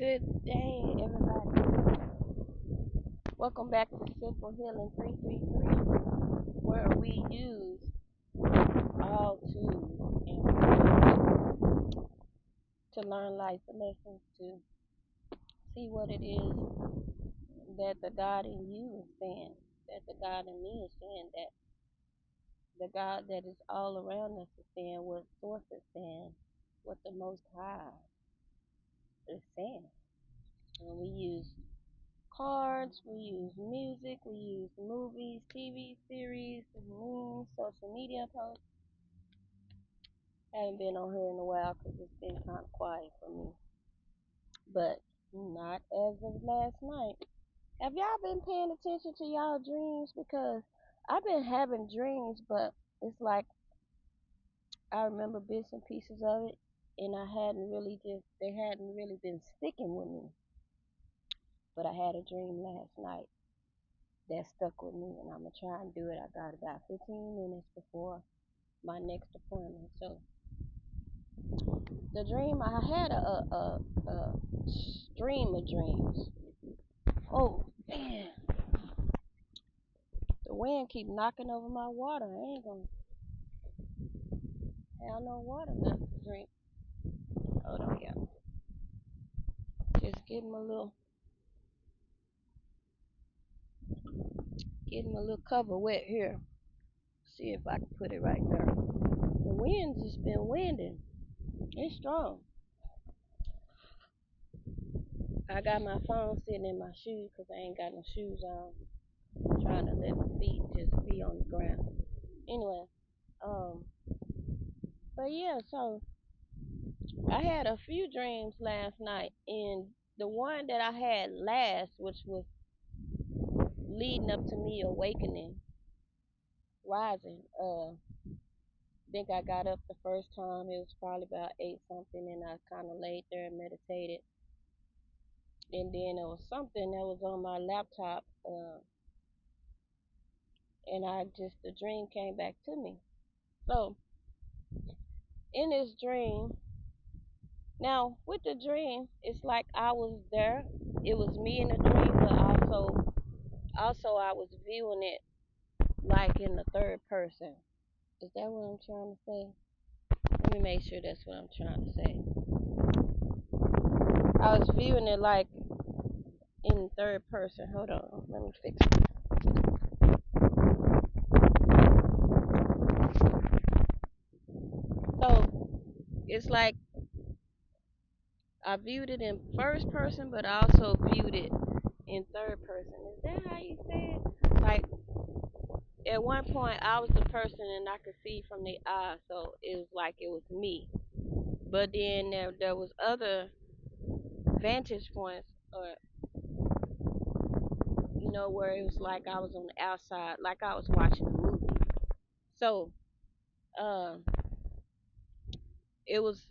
Good day, everybody. Welcome back to S.E.M.P.L.E Healing 333, where we use all tools and to learn life lessons, to see what it is that the God in you is saying, that the God in me is saying, that the God that is all around us is saying, what Source is saying, what the Most High is saying. And we use cards, we use music, we use movies, TV series, memes, social media posts. Haven't been on here in a while because it's been kind of quiet for me. But not as of last night. Have y'all been paying attention to y'all dreams? Because I've been having dreams, but it's like I remember bits and pieces of it, and they hadn't really been sticking with me. But I had a dream last night that stuck with me, and I'm gonna try and do it. I got about 15 minutes before my next appointment. So the dream, I had a stream of dreams. Oh man, the wind keep knocking over my water. I ain't gonna have no water left to drink. Hold on, yeah. Just getting my little cover wet here. See if I can put it right there. The wind's just been winding. It's strong. I got my phone sitting in my shoes because I ain't got no shoes on. I'm trying to let my feet just be on the ground. Anyway, um, but yeah, so I had a few dreams last night, and the one that I had last, which was leading up to me awakening, rising. Think I got up the first time. It was probably about 8 something, and I kind of laid there and meditated. And then there was something that was on my laptop, and the dream came back to me. So in this dream, now with the dream, it's like I was there. It was me in the dream, but also I was viewing it like in the third person. Is that what I'm trying to say? Let me make sure that's what I'm trying to say. I was viewing it like in third person. Hold on, let me fix it. So it's like I viewed it in first person, but I also viewed it in third person. Is that how you say it? Like at one point, I was the person and I could see from the eye, so it was like it was me. But then there was other vantage points, or where it was like I was on the outside, like I was watching a movie. So, um, it was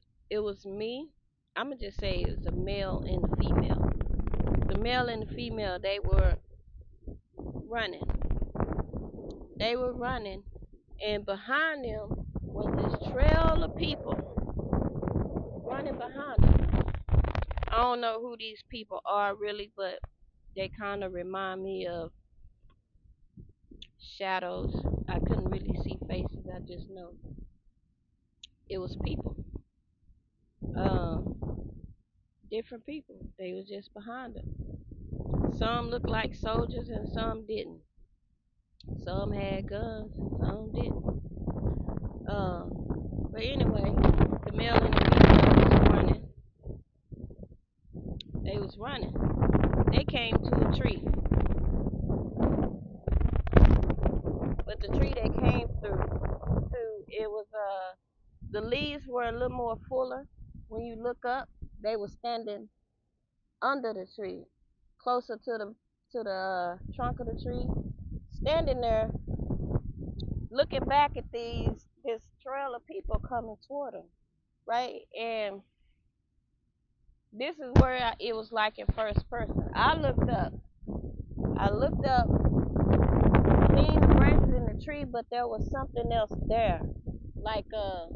me. I'm gonna just say it was a male and a female. The male and the female, running. They were running, and behind them was this trail of people running behind them. I don't know who these people are really, but they kind of remind me of shadows. I couldn't really see faces. I just know it was people. Um, Different people. They was just behind them. Some looked like soldiers and some didn't. Some had guns and some didn't. But anyway, the male and the female was running. They was running. They came to a tree, but the tree they came to, it was the leaves were a little more fuller. When you look up, they were standing under the tree, closer to the trunk of the tree, standing there, looking back at this trail of people coming toward them, right? And this is where it was like in first person. I looked up, seen the branches in the tree, but there was something else there. Like there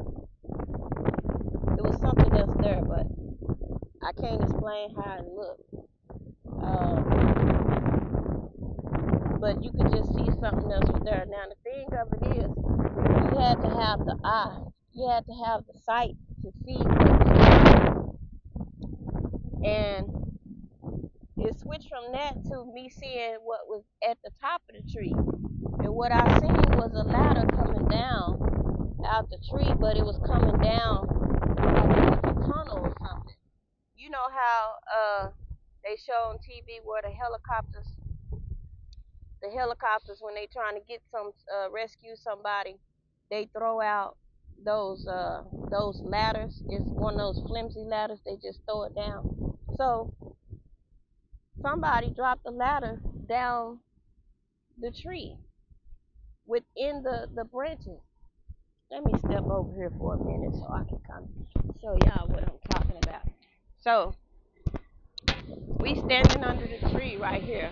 was something else there, but I can't explain how it looked. Uh, but you could just see something else was there. Now the thing of it is, you had to have the eye, you had to have the sight to see what was there. And it switched from that to me seeing what was at the top of the tree. And what I seen was a ladder coming down out the tree, but it was coming down like it was a tunnel or something. You know how they show on TV where the helicopters when they trying to get some rescue somebody, they throw out those ladders. It's one of those flimsy ladders. They just throw it down. So somebody dropped the ladder down the tree within the branches. Let me step over here for a minute so I can kind of show y'all what I'm talking about. So we standing under the tree right here.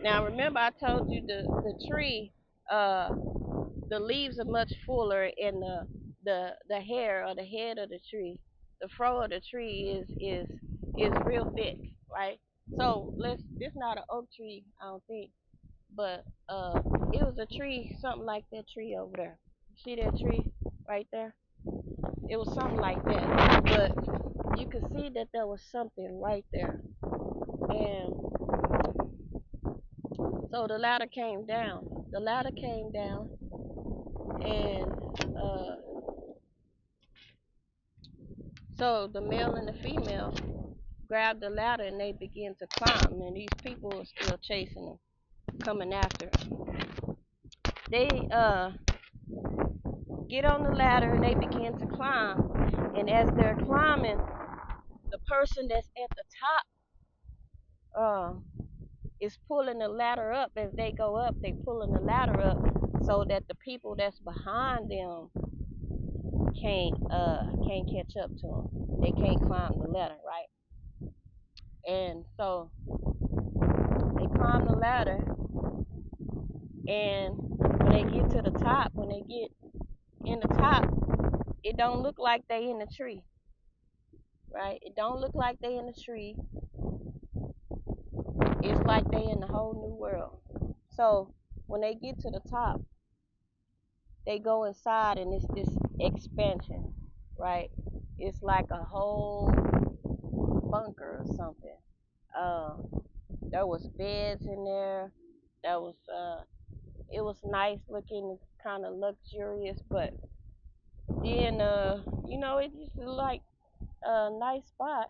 Now remember I told you the tree, the leaves are much fuller in the hair or the head of the tree. The fro of the tree is real thick, right? So this not an oak tree, I don't think, but it was a tree, something like that tree over there. See that tree right there? It was something like that, but you could see that there was something right there. And so the ladder came down. The ladder came down, and uh, so the male and the female grabbed the ladder and they began to climb. And these people were still chasing them, coming after them. They get on the ladder and they begin to climb. And as they're climbing, the person that's at the top is pulling the ladder up. As they go up, they pulling the ladder up so that the people that's behind them can't catch up to them. They can't climb the ladder, right? And so they climb the ladder, and when they get to the top, when they get in the top, it don't look like they in the tree, right? It don't look like they in the tree. It's like they in a whole new world. So when they get to the top, they go inside and it's this expansion, right? It's like a whole bunker or something. Uh, there was beds in there. There was it was nice looking, kind of luxurious, but then it just looked like a nice spot.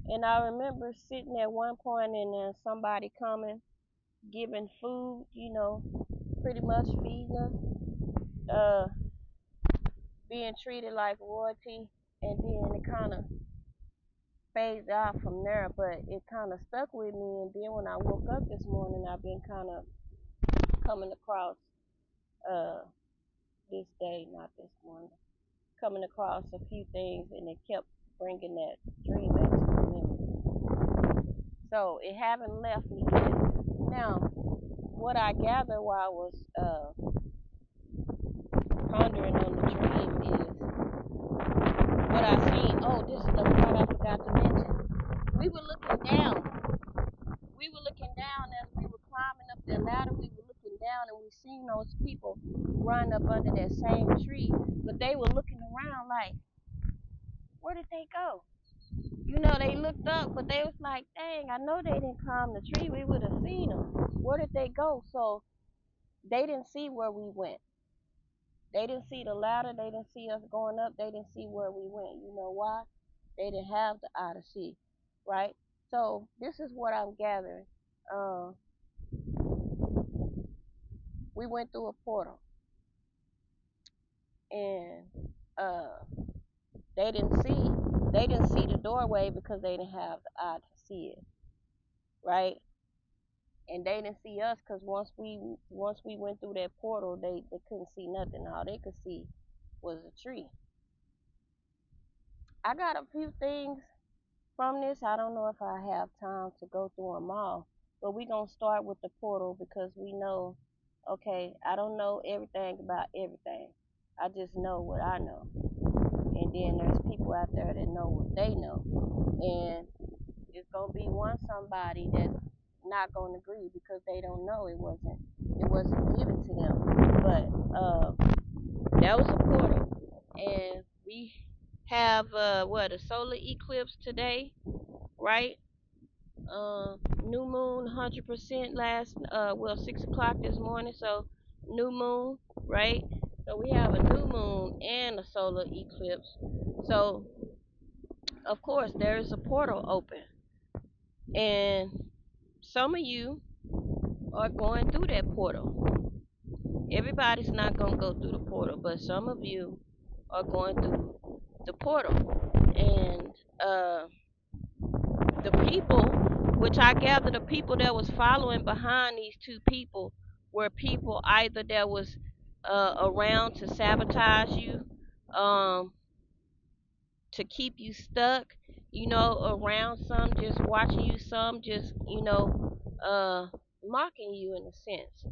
And I remember sitting at one point and somebody coming, giving food, pretty much feeding us, being treated like royalty, and then it kind of phased out from there, but it kind of stuck with me. And then when I woke up this morning, I've been kind of coming across uh, this day, not this morning, coming across a few things, and it kept bringing that dream back to my memory. So it haven't left me yet. Now, what I gather while I was pondering on the dream is what I seen. Oh, this is the part I forgot to mention. We were looking down. We were looking down as we were climbing up that ladder. We were looking down and we seen those people run up under that same tree. But they were looking around like, where did they go? They looked up, but they was like, dang, I know they didn't climb the tree. We would have seen them. Where did they go? So they didn't see where we went. They didn't see the ladder. They didn't see us going up. They didn't see where we went. You know why? They didn't have the eye to see, right? So this is what I'm gathering. Uh, we went through a portal, and uh, they didn't see. They didn't see the doorway because they didn't have the eye to see it, right? And they didn't see us because once we went through that portal, they couldn't see nothing. All they could see was a tree. I got a few things from this. I don't know if I have time to go through them all, but we're going to start with the portal because we know, okay, I don't know everything about everything. I just know what I know. and then there's people out there that know what they know, and it's gonna be somebody that's not gonna agree because they don't know, it wasn't given to them. But that was a portal, and we have a solar eclipse today, right? New moon 100% last 6 o'clock this morning, so new moon, right? So we have a new moon and a solar eclipse. So of course there is a portal open, and some of you are going through that portal. Everybody's not going to go through the portal, but some of you are going through the portal. And the people, which I gather the people that was following behind these two people were people either that was around to sabotage you, um, to keep you stuck, around, some just watching you, some just, uh, mocking you in a sense,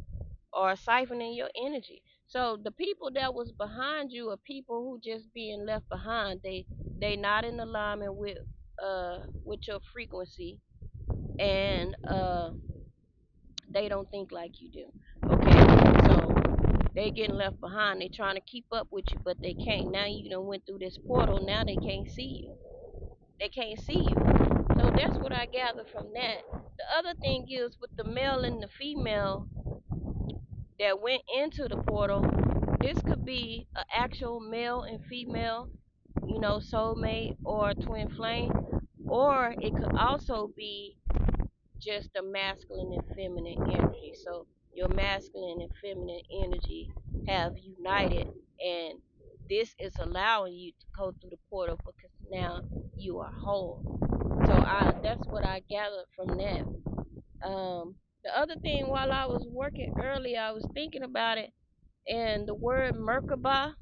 or siphoning your energy. So the people that was behind you are people who just being left behind. They not in alignment with your frequency, and they don't think like you do. Okay, so they getting left behind. They trying to keep up with you, but they can't. Now you done went through this portal. Now they can't see you. They can't see you. So that's what I gather from that. The other thing is with the male and the female that went into the portal, this could be an actual male and female, soulmate or twin flame, or it could also be just the masculine and feminine energy. So your masculine and feminine energy have united, and this is allowing you to go through the portal because now you are whole. So that's what I gathered from that. The other thing, while I was working earlier, I was thinking about it, and the word Merkaba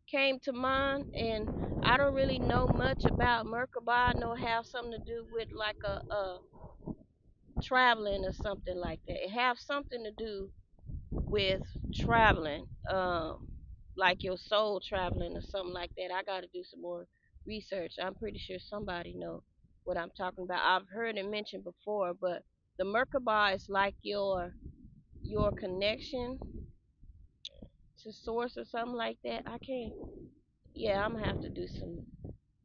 came to mind, and I don't really know much about Merkaba. I know it have something to do with like a traveling or something like that. It have something to do with traveling, like your soul traveling or something like that. I got to do some more research. I'm pretty sure somebody know what I'm talking about. I've heard it mentioned before, but the Merkaba is like your connection to source or something like that. I can't. Yeah, I'm gonna have to do some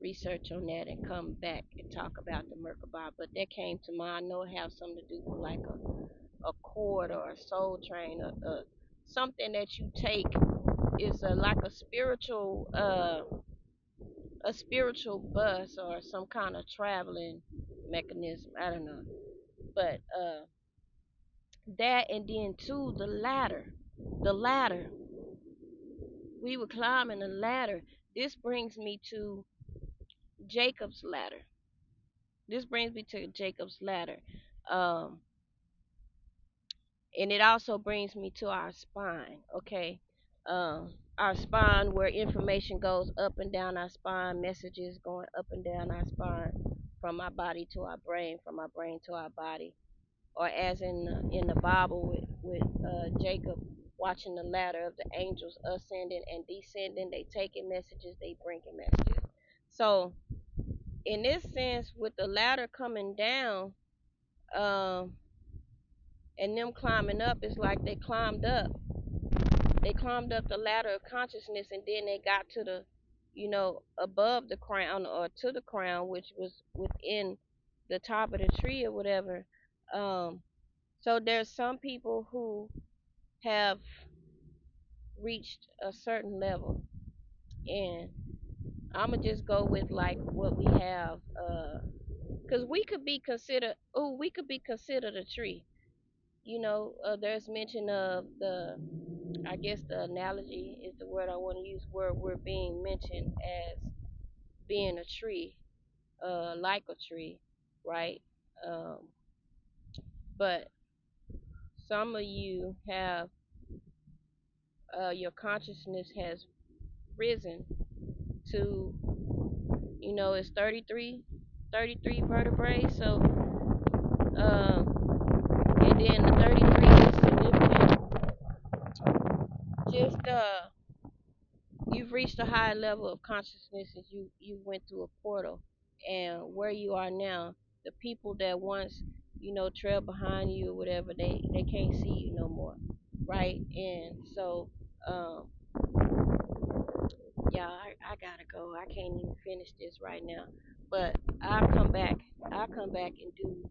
research on that and come back and talk about the Merkaba. But that came to mind. I know it has something to do with like a cord or a soul train, or something that you take is like a spiritual bus or some kind of traveling mechanism. I don't know, but that, and then too the ladder. We were climbing a ladder. This brings me to Jacob's ladder. This brings me to Jacob's ladder. Um, and it also brings me to our spine. Okay, our spine, where information goes up and down our spine, messages going up and down our spine, from our body to our brain, from our brain to our body, or as in the Bible with Jacob watching the ladder of the angels ascending and descending. They taking messages, they bringing messages. So in this sense, with the ladder coming down, um, and them climbing up, it's like they climbed up the ladder of consciousness, and then they got to the, above the crown, or to the crown, which was within the top of the tree or whatever. So there's some people who have reached a certain level, and I'ma just go with like what we have, because we could be considered a tree. There's mention of I guess the analogy is the word I want to use, where we're being mentioned as being a tree, like a tree, right? Um, but some of you have, your consciousness has risen to, it's 33 vertebrae. So, and then the 33 is significant, just you've reached a higher level of consciousness and you went through a portal, and where you are now, the people that once trailed behind you or whatever, they can't see you no more, right? And so um yeah, I gotta go. I can't even finish this right now, but I'll come back. I'll come back and do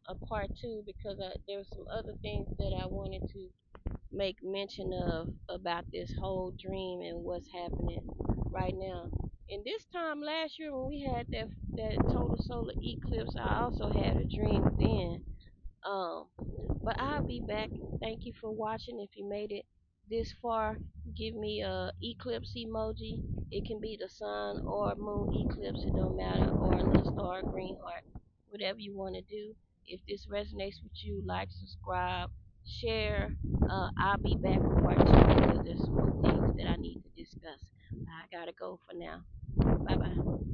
a part 2, because there were some other things that I wanted to make mention of about this whole dream and what's happening right now. And this time last year when we had that total solar eclipse, I also had a dream then. Um, but I'll be back. Thank you for watching. If you made it this far, give me a eclipse emoji. It can be the sun or moon eclipse, it don't matter, or a little star, green heart, whatever you want to do. If this resonates with you, like, subscribe, share. I'll be back for part 2 because there's some more things that I need to discuss. I gotta go for now. Bye bye.